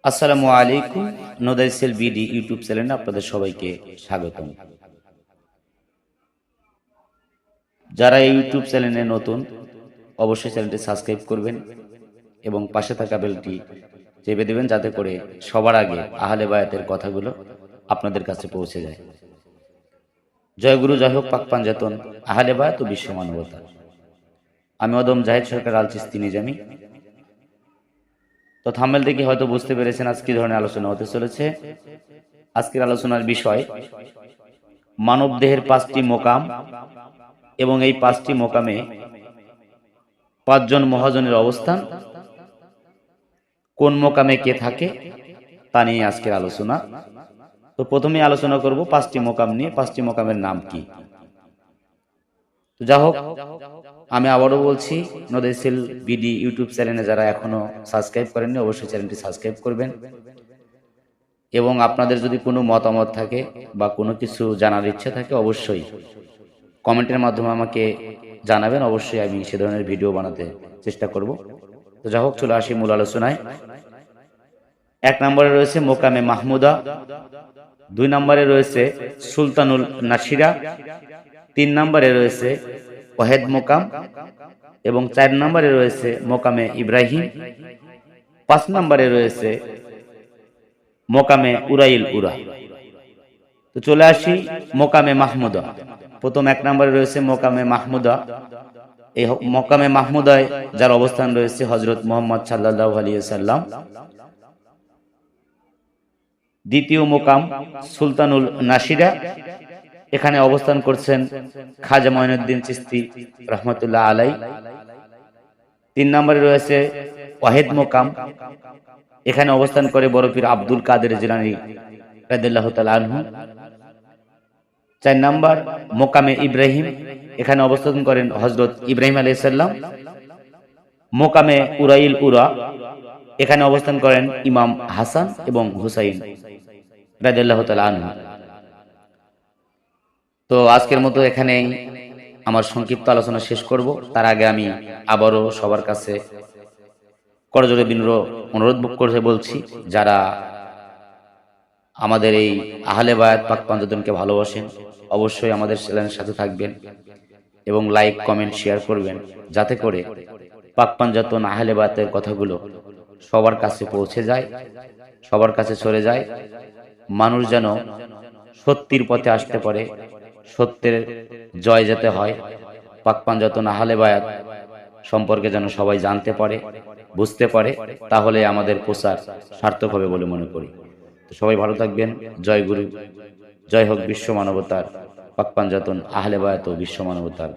আসসালামু আলাইকুম। নোদাইসেল BD YouTube চ্যানেলে আপনাদের সবাইকে স্বাগতম। যারা এই ইউটিউব চ্যানেলে নতুন, অবশ্যই চ্যানেলটি সাবস্ক্রাইব করবেন এবং পাশে থাকা বেলটি চেপে দেবেন, যাতে করে সবার আগে আহলে বায়াতের কথাগুলো আপনাদের কাছে পৌঁছে যায়। জয় গুরু, জয় হোক পাক পাঞ্জাতন, আহলে বায়াত ও বিশ্ব মানবতা। আমি অদম জাহিদ সরকার আল চিস্তি নিজামী। তো থাম্বনেল দেখে হয়তো বুঝতে পেরেছেন আজ কি ধরনের আলোচনা হতে চলেছে। আজকের আলোচনার বিষয় মানব দেহের 5টি মোকাম এবং এই 5টি মোকামে 5 জন মহাজনের অবস্থান, কোন মোকামে কে থাকে তা নিয়ে আজকের আলোচনা। তো প্রথমে আলোচনা করব 5টি মোকাম নিয়ে। 5টি মোকামের নাম কি? তো যা হোক, আমি আবারও বলছি, নোদাইসেল বিডি ইউটিউব চ্যানেলে যারা এখনো সাবস্ক্রাইব করেননি, অবশ্যই চ্যানেলটি সাবস্ক্রাইব করবেন। এবং আপনাদের যদি কোনো মতামত থাকে বা কোনো কিছু জানার ইচ্ছা থাকে, অবশ্যই কমেন্টের মাধ্যমে আমাকে জানাবেন। অবশ্যই আমি সে ধরনের ভিডিও বানাতে চেষ্টা করব। তো যা হোক, চলে আসি মূল আলোচনায়। 1 নম্বরে রয়েছে মোকামে মাহমুদা, 2 নম্বরে রয়েছে সুলতানুল নাসিরা, 3 নম্বরে রয়েছে ওয়াহেদ মোকাম এবং 4 নম্বরে রয়েছে মোকামে ইব্রাহিম, 5 নম্বরে রয়েছে মোকামে উরাইল উরা। তো চলে আসি মোকামে মাহমুদা। প্রথম 1 নম্বরে রয়েছে মোকামে মাহমুদা। এই মোকামে মাহমুদায় যার অবস্থান রয়েছে হযরত মুহাম্মদ সাল্লাল্লাহু আলাইহি ওয়াসাল্লাম। দ্বিতীয় মোকাম সুলতানুল নাসিরা, এখানে অবস্থান করছেন খাজা মঈনুদ্দিন চিশতি রাহমাতুল্লাহ আলাই। 3 নম্বরে রয়েছে ওয়াহেদ মোকাম, এখানে অবস্থান করে বড় পীর আব্দুল কাদের জিলানী রাদিয়াল্লাহু তাআলা আনহু। 4 নম্বর মোকামে ইব্রাহিম, এখানে অবস্থান করেন হযরত ইব্রাহিম আলাইহিস সালাম। মোকামে উরাইল উরা, এখানে অবস্থান করেন ইমাম হাসান এবং হুসাইন রাদিয়াল্লাহু তাআলা আনহু। তো আজকের মতো এখানেই আমার সংক্ষিপ্ত আলোচনা শেষ করব। তার আগে আমি আবারও সবার কাছে করজোড়ে বিনম্র অনুরোধ করে বলছি, যারা আমাদের এই আহলে বায়াত পাক পাঞ্জাতনকে ভালোবাসেন, অবশ্যই আমাদের চ্যানেলের সাথে থাকবেন এবং লাইক কমেন্ট শেয়ার করবেন, যাতে করে পাক পাঞ্জাতন আহলে বায়াতের কথাগুলো সবার কাছে পৌঁছে যায়, সবার কাছে চলে যায়। মানুষ যেন সত্যের পথে আসতে পারে, সত্যের জয় যেতে হয়, পাক পাঞ্জাতন আহলে বায়াত সম্পর্কে যেন সবাই জানতে পারে, বুঝতে পারে, তাহলে আমাদের প্রচার সার্থক হবে বলে মনে করি। তো সবাই ভালো থাকবেন। জয় গুরু, জয় হোক বিশ্ব মানবতার, পাক পাঞ্জাতন আহলে বায়াত ও বিশ্ব মানবতার।